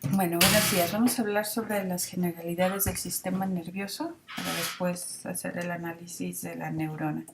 Bueno, buenos días. Vamos a hablar sobre las generalidades del sistema nervioso para después hacer el análisis de la neurona.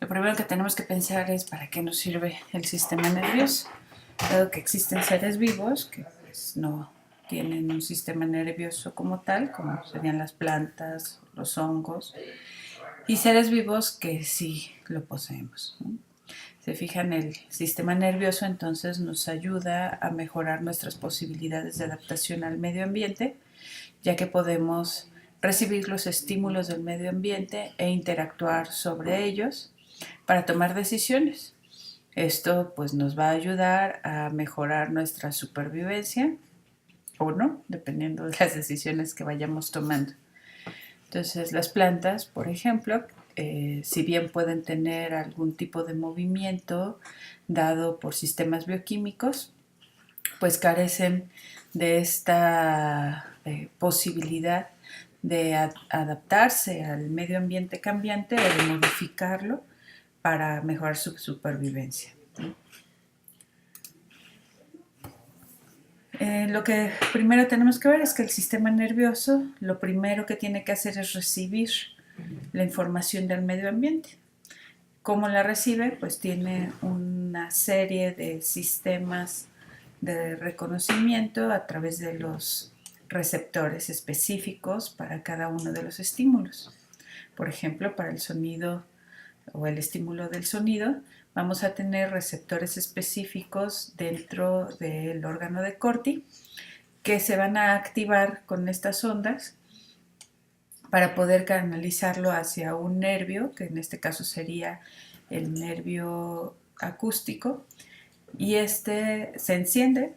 Lo primero que tenemos que pensar es para qué nos sirve el sistema nervioso. Dado que existen seres vivos que pues, no tienen un sistema nervioso como tal, como serían las plantas, los hongos, y seres vivos que sí lo poseemos, ¿no? Se fijan, el sistema nervioso entonces nos ayuda a mejorar nuestras posibilidades de adaptación al medio ambiente, ya que podemos recibir los estímulos del medio ambiente e interactuar sobre ellos para tomar decisiones. Esto pues nos va a ayudar a mejorar nuestra supervivencia o no, dependiendo de las decisiones que vayamos tomando. Entonces las plantas, por ejemplo, si bien pueden tener algún tipo de movimiento dado por sistemas bioquímicos, pues carecen de esta posibilidad de adaptarse al medio ambiente cambiante o de modificarlo para mejorar su supervivencia. Lo que primero tenemos que ver es que el sistema nervioso lo primero que tiene que hacer es recibir la información del medio ambiente. ¿Cómo la recibe? Pues tiene una serie de sistemas de reconocimiento a través de los receptores específicos para cada uno de los estímulos. Por ejemplo, para el sonido o el estímulo del sonido, vamos a tener receptores específicos dentro del órgano de Corti que se van a activar con estas ondas para poder canalizarlo hacia un nervio, que en este caso sería el nervio acústico, y este se enciende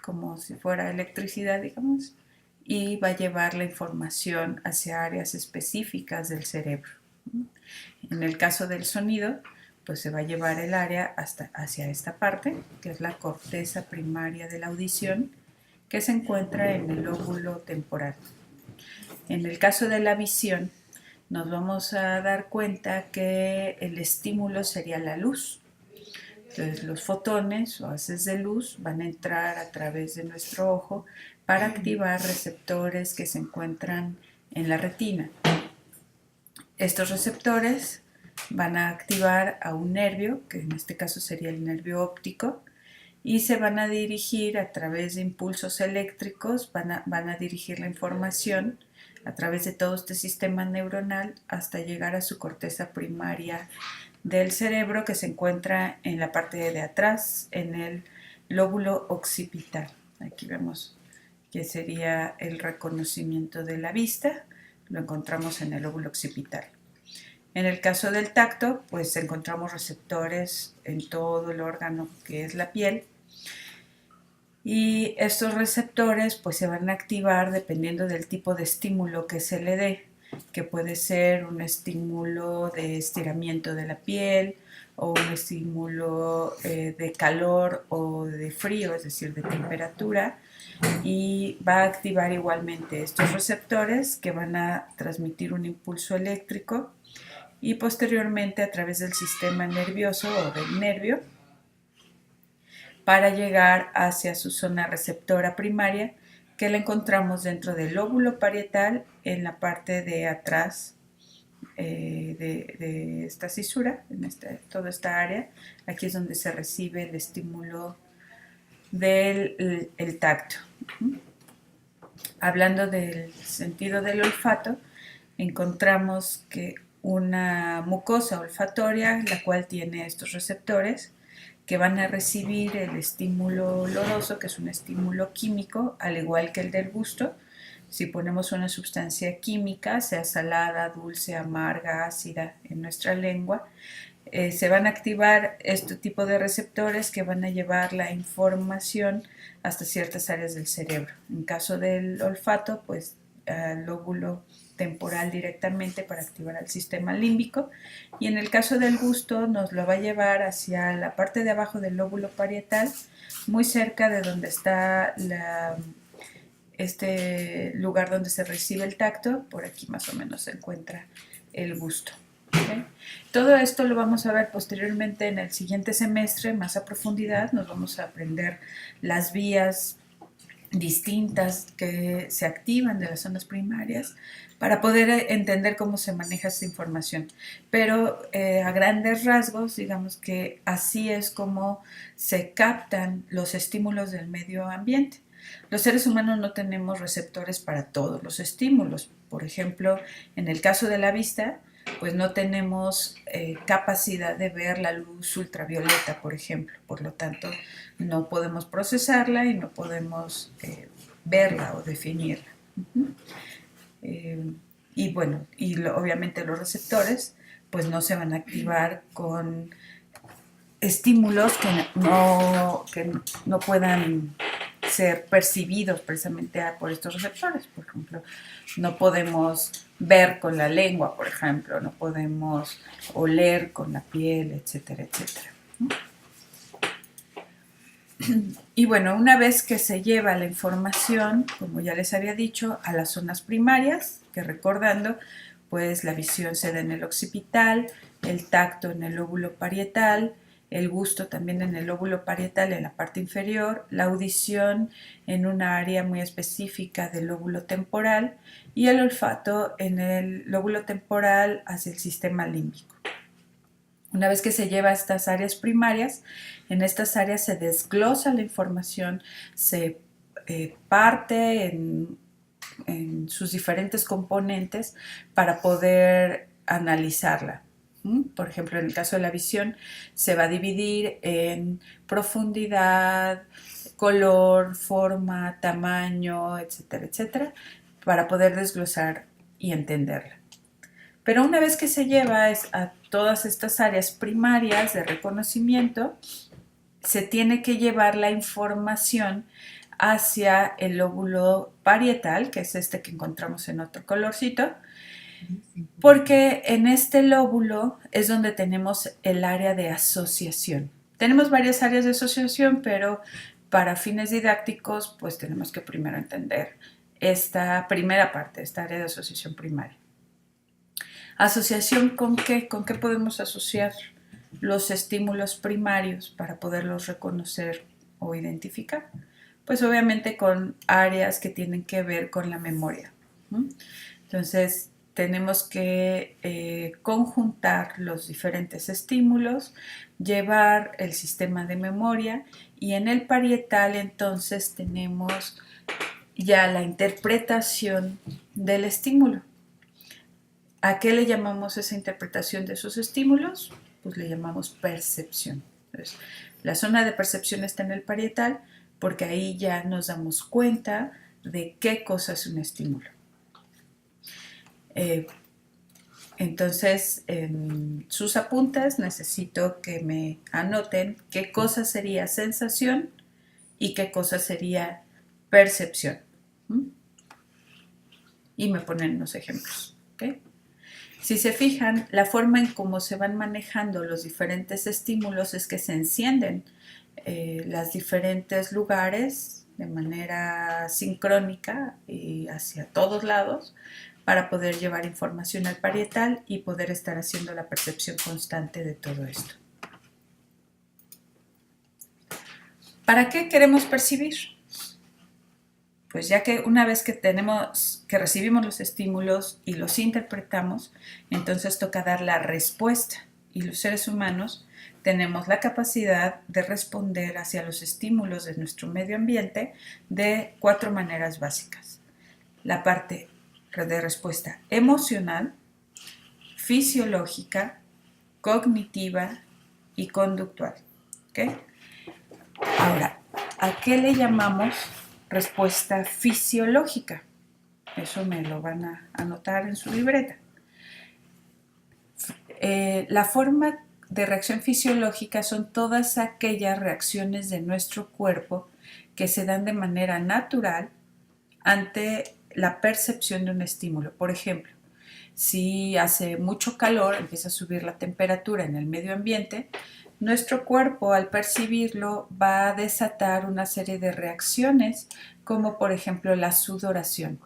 como si fuera electricidad, digamos, y va a llevar la información hacia áreas específicas del cerebro. En el caso del sonido, pues se va a llevar el área hacia esta parte, que es la corteza primaria de la audición, que se encuentra en el lóbulo temporal. En el caso de la visión, nos vamos a dar cuenta que el estímulo sería la luz. Entonces los fotones o haces de luz van a entrar a través de nuestro ojo para activar receptores que se encuentran en la retina. Estos receptores van a activar a un nervio, que en este caso sería el nervio óptico, y se van a dirigir a través de impulsos eléctricos, van a dirigir la información a través de todo este sistema neuronal hasta llegar a su corteza primaria del cerebro, que se encuentra en la parte de atrás, en el lóbulo occipital. Aquí vemos que sería el reconocimiento de la vista, lo encontramos en el lóbulo occipital. En el caso del tacto, pues encontramos receptores en todo el órgano que es la piel, y estos receptores pues se van a activar dependiendo del tipo de estímulo que se le dé, que puede ser un estímulo de estiramiento de la piel o un estímulo de calor o de frío, es decir, de temperatura, y va a activar igualmente estos receptores que van a transmitir un impulso eléctrico y posteriormente a través del sistema nervioso o del nervio para llegar hacia su zona receptora primaria, que la encontramos dentro del lóbulo parietal en la parte de atrás de esta cisura, en toda esta área. Aquí es donde se recibe el estímulo del el tacto. Hablando del sentido del olfato, encontramos que una mucosa olfatoria, la cual tiene estos receptores, que van a recibir el estímulo oloroso, que es un estímulo químico, al igual que el del gusto. Si ponemos una sustancia química, sea salada, dulce, amarga, ácida, en nuestra lengua, se van a activar este tipo de receptores que van a llevar la información hasta ciertas áreas del cerebro. En caso del olfato, pues al lóbulo temporal directamente para activar el sistema límbico, y en el caso del gusto nos lo va a llevar hacia la parte de abajo del lóbulo parietal, muy cerca de donde está este lugar donde se recibe el tacto. Por aquí más o menos se encuentra el gusto. ¿Okay? Todo esto lo vamos a ver posteriormente en el siguiente semestre, más a profundidad. Nos vamos a aprender las vías distintas que se activan de las zonas primarias para poder entender cómo se maneja esta información. Pero a grandes rasgos, digamos que así es como se captan los estímulos del medio ambiente. Los seres humanos no tenemos receptores para todos los estímulos. Por ejemplo, en el caso de la vista, pues no tenemos capacidad de ver la luz ultravioleta, por ejemplo. Por lo tanto, no podemos procesarla y no podemos verla o definirla. Y bueno, obviamente los receptores pues no se van a activar con estímulos que no puedan ser percibidos precisamente por estos receptores. Por ejemplo, no podemos ver con la lengua, por ejemplo, no podemos oler con la piel, etcétera, etcétera. Y bueno, una vez que se lleva la información, como ya les había dicho, a las zonas primarias, que recordando, pues la visión se da en el occipital, el tacto en el lóbulo parietal, el gusto también en el lóbulo parietal en la parte inferior, la audición en una área muy específica del lóbulo temporal y el olfato en el lóbulo temporal hacia el sistema límbico. Una vez que se lleva a estas áreas primarias, en estas áreas se desglosa la información, se parte en sus diferentes componentes para poder analizarla. Por ejemplo, en el caso de la visión, se va a dividir en profundidad, color, forma, tamaño, etcétera, etcétera, para poder desglosar y entenderla. Pero una vez que se lleva a todas estas áreas primarias de reconocimiento, se tiene que llevar la información hacia el lóbulo parietal, que es este que encontramos en otro colorcito, porque en este lóbulo es donde tenemos el área de asociación. Tenemos varias áreas de asociación, pero para fines didácticos, pues tenemos que primero entender esta primera parte, esta área de asociación primaria. ¿Asociación con qué? ¿Con qué podemos asociar los estímulos primarios para poderlos reconocer o identificar? Pues obviamente con áreas que tienen que ver con la memoria. Entonces tenemos que conjuntar los diferentes estímulos, llevar el sistema de memoria y en el parietal entonces tenemos ya la interpretación del estímulo. ¿A qué le llamamos esa interpretación de esos estímulos? Pues le llamamos percepción. Entonces, la zona de percepción está en el parietal porque ahí ya nos damos cuenta de qué cosa es un estímulo. Entonces, en sus apuntes necesito que me anoten qué cosa sería sensación y qué cosa sería percepción. Y me ponen unos ejemplos. ¿Okay? Si se fijan, la forma en cómo se van manejando los diferentes estímulos es que se encienden los diferentes lugares de manera sincrónica y hacia todos lados para poder llevar información al parietal y poder estar haciendo la percepción constante de todo esto. ¿Para qué queremos percibir? Pues ya que una vez que recibimos los estímulos y los interpretamos, entonces toca dar la respuesta. Y los seres humanos tenemos la capacidad de responder hacia los estímulos de nuestro medio ambiente de 4 maneras básicas. La parte de respuesta emocional, fisiológica, cognitiva y conductual. ¿Okay? Ahora, ¿a qué le llamamos respuesta fisiológica? Eso me lo van a anotar en su libreta. La forma de reacción fisiológica son todas aquellas reacciones de nuestro cuerpo que se dan de manera natural ante la percepción de un estímulo. Por ejemplo, si hace mucho calor, empieza a subir la temperatura en el medio ambiente, nuestro cuerpo al percibirlo va a desatar una serie de reacciones como por ejemplo la sudoración.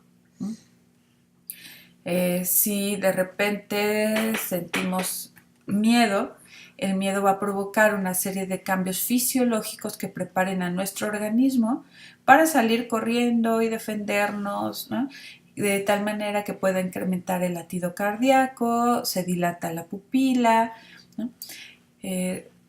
Si de repente sentimos miedo, El miedo va a provocar una serie de cambios fisiológicos que preparen a nuestro organismo para salir corriendo y defendernos, ¿no? De tal manera que pueda incrementar el latido cardíaco, se dilata la pupila, ¿no?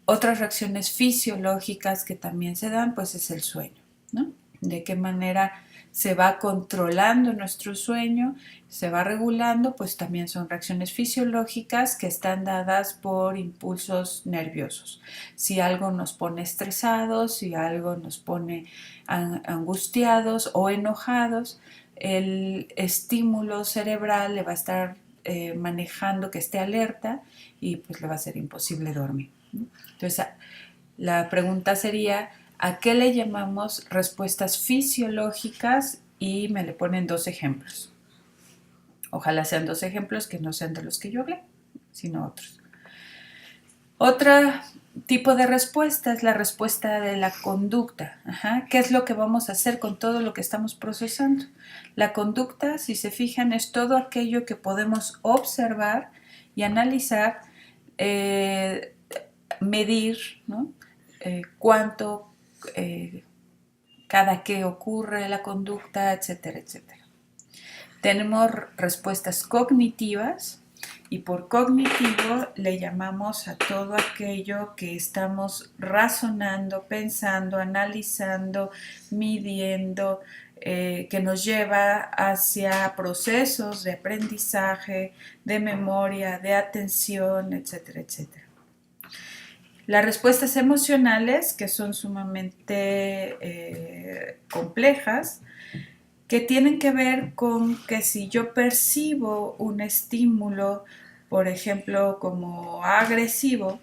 Otras reacciones fisiológicas que también se dan, pues es el sueño, ¿no? De qué manera se va controlando nuestro sueño, se va regulando, pues también son reacciones fisiológicas que están dadas por impulsos nerviosos. Si algo nos pone estresados, si algo nos pone angustiados o enojados, el estímulo cerebral le va a estar manejando que esté alerta y pues le va a ser imposible dormir. Entonces, la pregunta sería, ¿a qué le llamamos respuestas fisiológicas? Y me le ponen 2 ejemplos. Ojalá sean 2 ejemplos que no sean de los que yo hablé, sino otros. Otro tipo de respuesta es la respuesta de la conducta. ¿Qué es lo que vamos a hacer con todo lo que estamos procesando? La conducta, si se fijan, es todo aquello que podemos observar y analizar, medir, ¿no? Cuánto, cada qué ocurre la conducta, etcétera, etcétera. Tenemos respuestas cognitivas y por cognitivo le llamamos a todo aquello que estamos razonando, pensando, analizando, midiendo, que nos lleva hacia procesos de aprendizaje, de memoria, de atención, etcétera, etcétera. Las respuestas emocionales, que son sumamente complejas, que tienen que ver con que si yo percibo un estímulo, por ejemplo, como agresivo,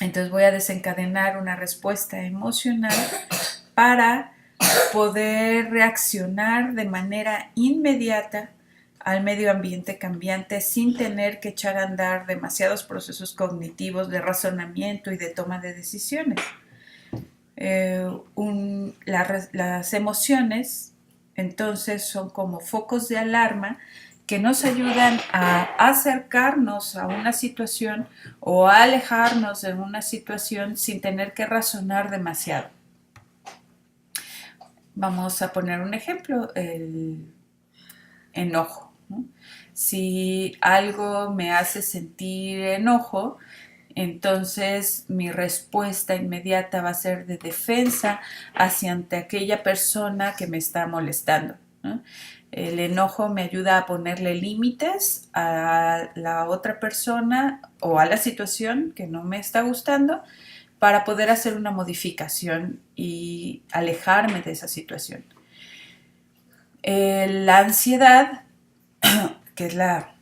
entonces voy a desencadenar una respuesta emocional para poder reaccionar de manera inmediata al medio ambiente cambiante sin tener que echar a andar demasiados procesos cognitivos de razonamiento y de toma de decisiones. Las emociones entonces son como focos de alarma que nos ayudan a acercarnos a una situación o a alejarnos de una situación sin tener que razonar demasiado. Vamos a poner un ejemplo, el enojo, ¿no? Si algo me hace sentir enojo, entonces mi respuesta inmediata va a ser de defensa hacia ante aquella persona que me está molestando, ¿no? El enojo me ayuda a ponerle límites a la otra persona o a la situación que no me está gustando para poder hacer una modificación y alejarme de esa situación. La ansiedad, que es la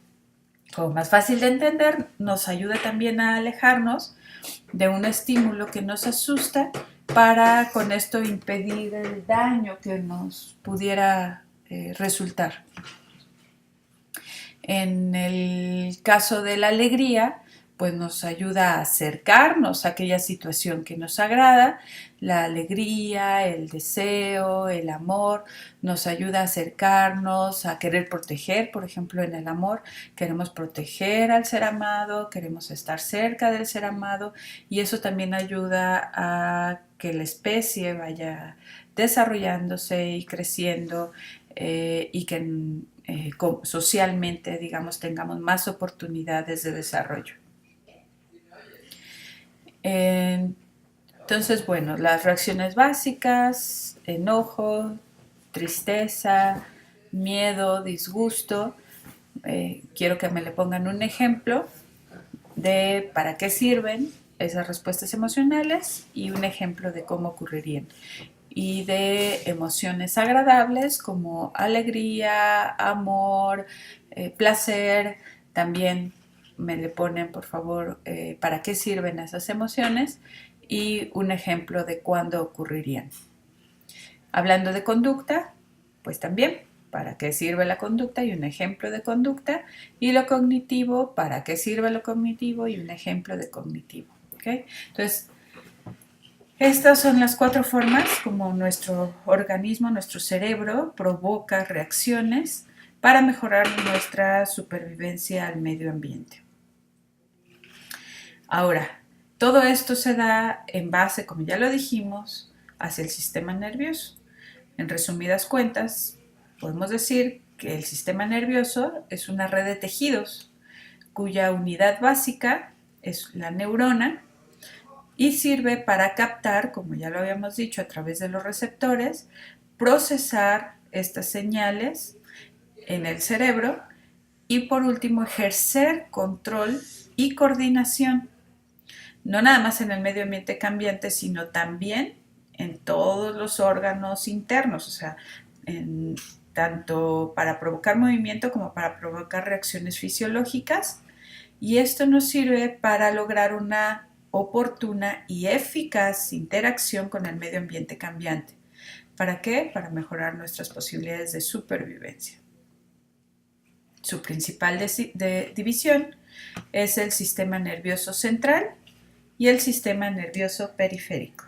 como más fácil de entender, nos ayuda también a alejarnos de un estímulo que nos asusta para con esto impedir el daño que nos pudiera resultar. En el caso de la alegría, pues nos ayuda a acercarnos a aquella situación que nos agrada. La alegría, el deseo, el amor nos ayuda a acercarnos, a querer proteger, por ejemplo, en el amor queremos proteger al ser amado, queremos estar cerca del ser amado y eso también ayuda a que la especie vaya desarrollándose y creciendo y que socialmente, digamos, tengamos más oportunidades de desarrollo. Entonces, bueno, las reacciones básicas, enojo, tristeza, miedo, disgusto. Quiero que me le pongan un ejemplo de para qué sirven esas respuestas emocionales y un ejemplo de cómo ocurrirían. Y de emociones agradables como alegría, amor, placer, también me le ponen por favor para qué sirven esas emociones y un ejemplo de cuándo ocurrirían. Hablando de conducta, pues también para qué sirve la conducta y un ejemplo de conducta, y lo cognitivo, para qué sirve lo cognitivo y un ejemplo de cognitivo. ¿Okay? Entonces, estas son las 4 formas como nuestro organismo, nuestro cerebro provoca reacciones para mejorar nuestra supervivencia al medio ambiente. Ahora, todo esto se da en base, como ya lo dijimos, hacia el sistema nervioso. En resumidas cuentas, podemos decir que el sistema nervioso es una red de tejidos cuya unidad básica es la neurona y sirve para captar, como ya lo habíamos dicho, a través de los receptores, procesar estas señales en el cerebro y por último ejercer control y coordinación, no nada más en el medio ambiente cambiante, sino también en todos los órganos internos, o sea, tanto para provocar movimiento como para provocar reacciones fisiológicas. Y esto nos sirve para lograr una oportuna y eficaz interacción con el medio ambiente cambiante. ¿Para qué? Para mejorar nuestras posibilidades de supervivencia. Su principal división es el sistema nervioso central y el sistema nervioso periférico.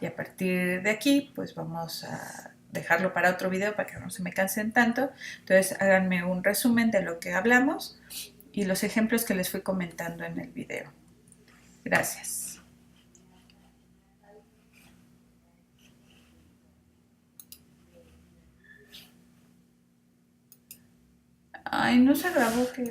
Y a partir de aquí, pues vamos a dejarlo para otro video para que no se me cansen tanto. Entonces, háganme un resumen de lo que hablamos y los ejemplos que les fui comentando en el video. Gracias. Ay, no se grabó que...